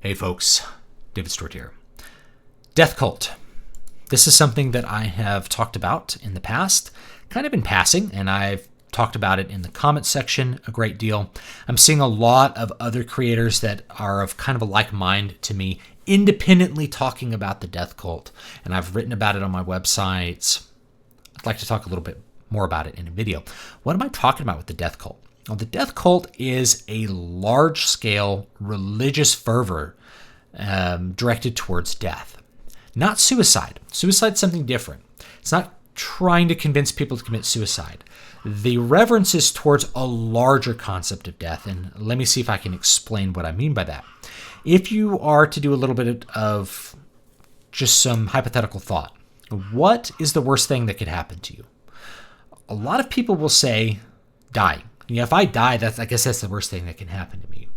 Hey folks, David Stewart here. Death cult. This is something that I have talked about in the past, kind of in passing, and I've talked about it in the comment section a great deal. I'm seeing a lot of other creators that are of kind of a like mind to me independently talking about the death cult, and I've written about it on my websites. I'd like to talk a little bit more about it in a video. What am I talking about with the death cult? Well, the death cult is a large-scale religious fervor directed towards death. Not suicide. Suicide's something different. It's not trying to convince people to commit suicide. The reverence is towards a larger concept of death, and let me see if I can explain what I mean by that. If you are to do a little bit of just some hypothetical thought, what is the worst thing that could happen to you? A lot of people will say dying. If I die, I guess that's the worst thing that can happen to me.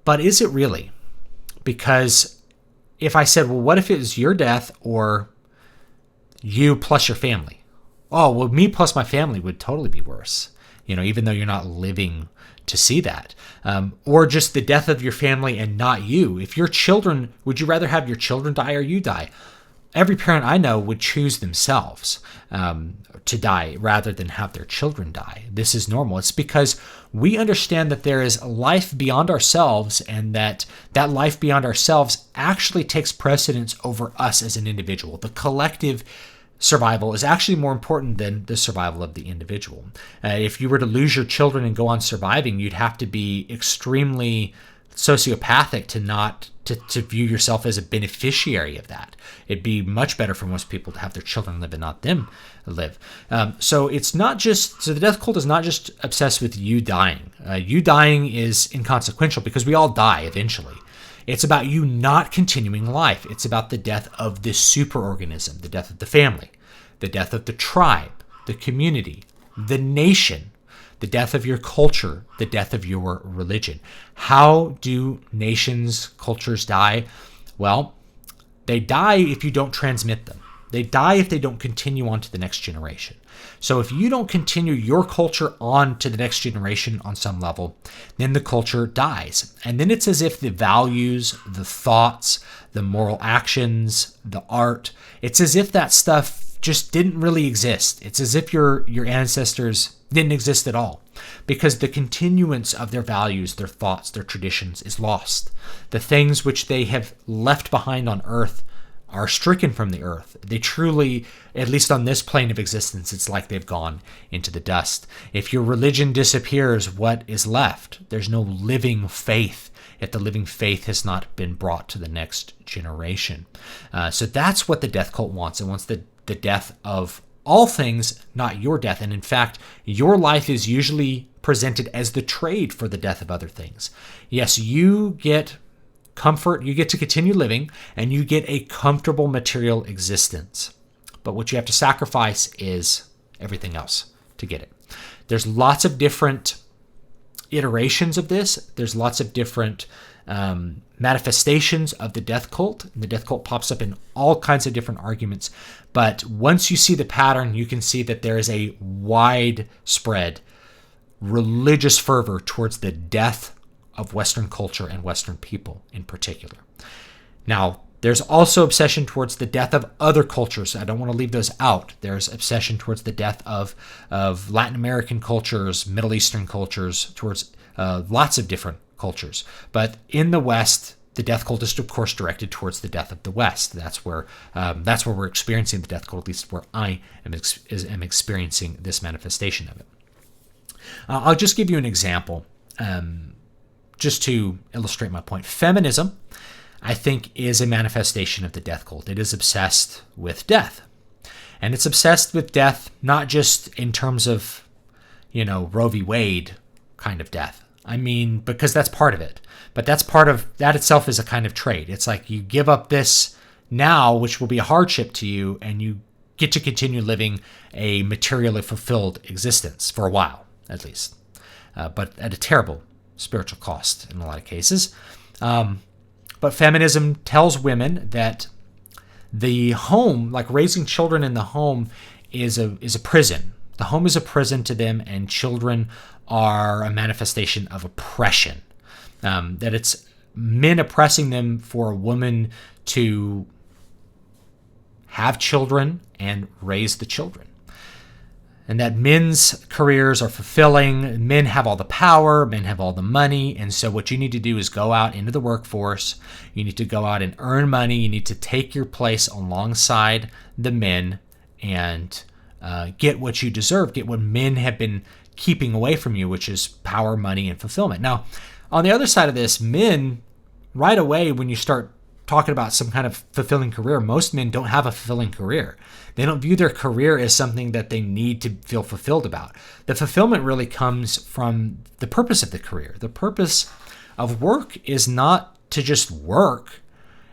But is it really? Because if I said, well, what if it was your death or you plus your family? Oh, well, me plus my family would totally be worse, even though you're not living to see that. Or just the death of your family and not you. If your children, would you rather have your children die or you die? Every parent I know would choose themselves to die rather than have their children die. This is normal. It's because we understand that there is life beyond ourselves, and that life beyond ourselves actually takes precedence over us as an individual. The collective survival is actually more important than the survival of the individual. If you were to lose your children and go on surviving, you'd have to be extremely sociopathic to view yourself as a beneficiary of that. It'd be much better for most people to have their children live and not them live. So the death cult is not just obsessed with you dying. You dying is inconsequential because we all die eventually. It's about you not continuing life. It's about the death of this superorganism, the death of the family, the death of the tribe, the community, the nation, the death of your culture, the death of your religion. How do nations, cultures die? Well, they die if you don't transmit them. They die if they don't continue on to the next generation. So if you don't continue your culture on to the next generation on some level, then the culture dies. And then it's as if the values, the thoughts, the moral actions, the art, it's as if that stuff just didn't really exist. It's as if your ancestors didn't exist at all, because the continuance of their values, their thoughts, their traditions is lost. The things which they have left behind on earth are stricken from the earth. They truly, at least on this plane of existence, it's like they've gone into the dust. If your religion disappears, what is left? There's no living faith, yet the living faith has not been brought to the next generation. So that's what the death cult wants. It wants the death of all things, not your death. And in fact, your life is usually presented as the trade for the death of other things. Yes, you get comfort, you get to continue living, and you get a comfortable material existence. But what you have to sacrifice is everything else to get it. There's lots of different iterations of this. There's lots of different manifestations of the death cult. And the death cult pops up in all kinds of different arguments. But once you see the pattern, you can see that there is a widespread religious fervor towards the death of Western culture and Western people in particular. Now, there's also obsession towards the death of other cultures. I don't want to leave those out. There's obsession towards the death of Latin American cultures, Middle Eastern cultures, towards lots of different cultures. But in the West, the death cult is, of course, directed towards the death of the West. That's where we're experiencing the death cult, at least where I am experiencing this manifestation of it. I'll just give you an example, just to illustrate my point. Feminism, I think, is a manifestation of the death cult. It is obsessed with death. And it's obsessed with death not just in terms of, Roe v. Wade kind of death. I mean, because that's part of it. But that itself is a kind of trade. It's like you give up this now, which will be a hardship to you, and you get to continue living a materially fulfilled existence for a while, at least. But at a terrible spiritual cost in a lot of cases. But feminism tells women that the home, like raising children in the home, is a prison. The home is a prison to them, and children are a manifestation of oppression. That it's men oppressing them for a woman to have children and raise the children. And that men's careers are fulfilling. Men have all the power. Men have all the money. And so what you need to do is go out into the workforce. You need to go out and earn money. You need to take your place alongside the men and get what you deserve. Get what men have been keeping away from you, which is power, money, and fulfillment. Now, on the other side of this, men, right away, when you start talking about some kind of fulfilling career, most men don't have a fulfilling career. They don't view their career as something that they need to feel fulfilled about. The fulfillment really comes from the purpose of the career. The purpose of work is not to just work,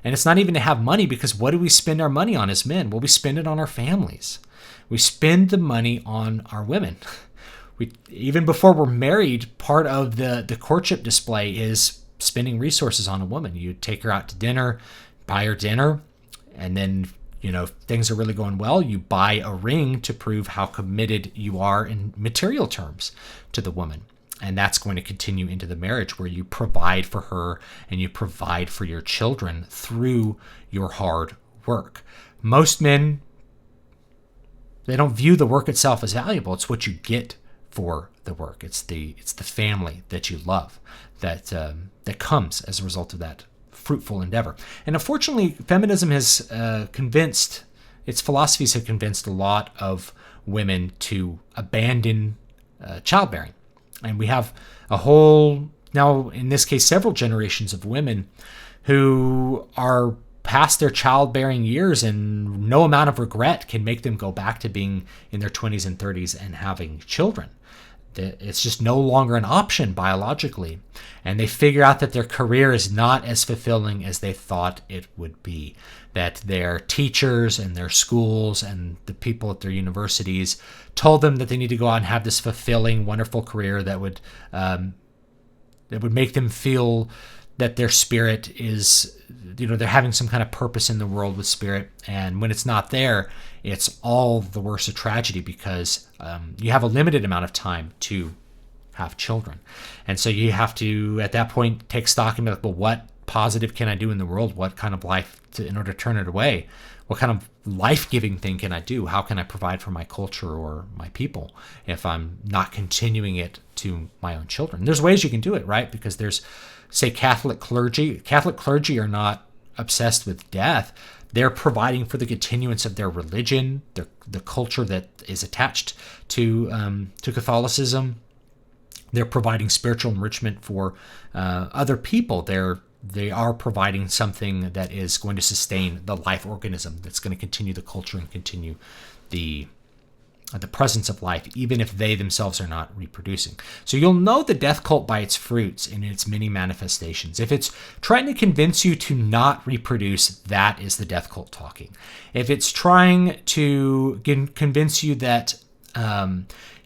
and it's not even to have money, because what do we spend our money on as men? Well, we spend it on our families. We spend the money on our women. Even before we're married, part of the courtship display is spending resources on a woman. You take her out to dinner, buy her dinner, and then, if things are really going well, you buy a ring to prove how committed you are in material terms to the woman. And that's going to continue into the marriage, where you provide for her and you provide for your children through your hard work. Most men, they don't view the work itself as valuable. It's what you get for the work. It's the family that you love that comes as a result of that fruitful endeavor. And unfortunately, feminism has its philosophies have convinced a lot of women to abandon childbearing. And we have now in this case, several generations of women who are past their childbearing years, and no amount of regret can make them go back to being in their 20s and 30s and having children. It's just no longer an option biologically. And they figure out that their career is not as fulfilling as they thought it would be. That their teachers and their schools and the people at their universities told them that they need to go out and have this fulfilling, wonderful career that would make them feel that their spirit is, they're having some kind of purpose in the world with spirit. And when it's not there, it's all the worse a tragedy, because you have a limited amount of time to have children. And so you have to, at that point, take stock and be like, well, what positive can I do in the world? What kind of life, in order to turn it away? What kind of life-giving thing can I do? How can I provide for my culture or my people if I'm not continuing it to my own children? There's ways you can do it, right? Because there's, say, Catholic clergy. Catholic clergy are not obsessed with death. They're providing for the continuance of their religion, the culture that is attached to Catholicism. They're providing spiritual enrichment for other people. They are providing something that is going to sustain the life organism, that's going to continue the culture and continue the presence of life, even if they themselves are not reproducing. So you'll know the death cult by its fruits and its many manifestations. If it's trying to convince you to not reproduce, that is the death cult talking. If it's trying to convince you that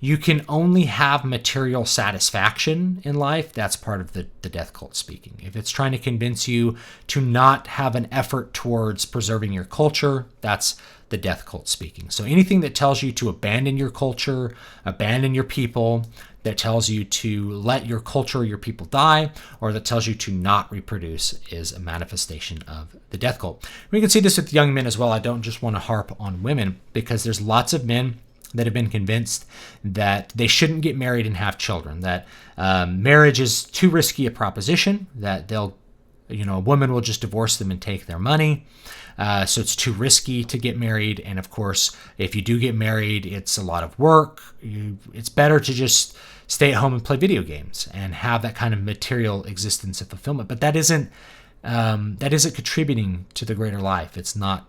you can only have material satisfaction in life, that's part of the death cult speaking. If it's trying to convince you to not have an effort towards preserving your culture, that's the death cult speaking. So anything that tells you to abandon your culture, abandon your people, that tells you to let your culture or your people die, or that tells you to not reproduce, is a manifestation of the death cult. We can see this with young men as well. I don't just want to harp on women, because there's lots of men that have been convinced that they shouldn't get married and have children, that marriage is too risky a proposition, that a woman will just divorce them and take their money. So it's too risky to get married. And of course, if you do get married, it's a lot of work. It's better to just stay at home and play video games and have that kind of material existence of fulfillment. But that isn't contributing to the greater life. It's not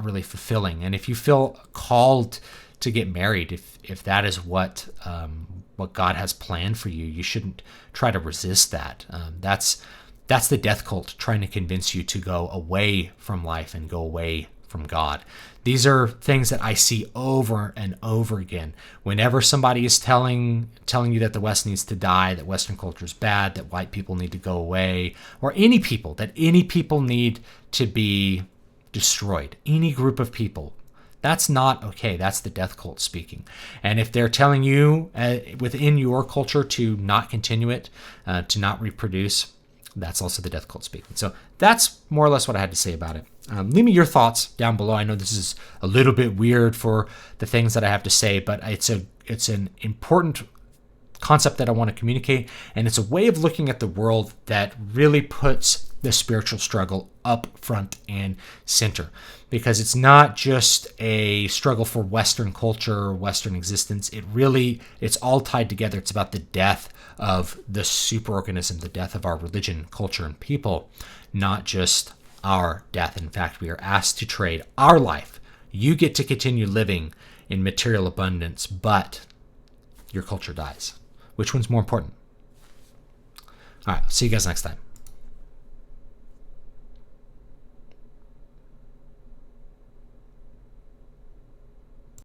really fulfilling. And if you feel called to get married, if that is what God has planned for you, you shouldn't try to resist that. That's the death cult trying to convince you to go away from life and go away from God. These are things that I see over and over again. Whenever somebody is telling you that the West needs to die, that Western culture is bad, that white people need to go away, or any people need to be destroyed, any group of people, that's not okay. That's the death cult speaking. And if they're telling you within your culture to not continue it, to not reproduce, That's also the death cult speaking. So that's more or less what I had to say about it. Leave me your thoughts down below. I know this is a little bit weird for the things that I have to say, but it's an important concept that I want to communicate, and it's a way of looking at the world that really puts the spiritual struggle up front and center, because it's not just a struggle for Western culture or Western existence. It's all tied together. It's about the death of the superorganism, the death of our religion, culture, and people, not just our death. In fact, we are asked to trade our life. You get to continue living in material abundance, but your culture dies. Which one's more important? All right, see you guys next time.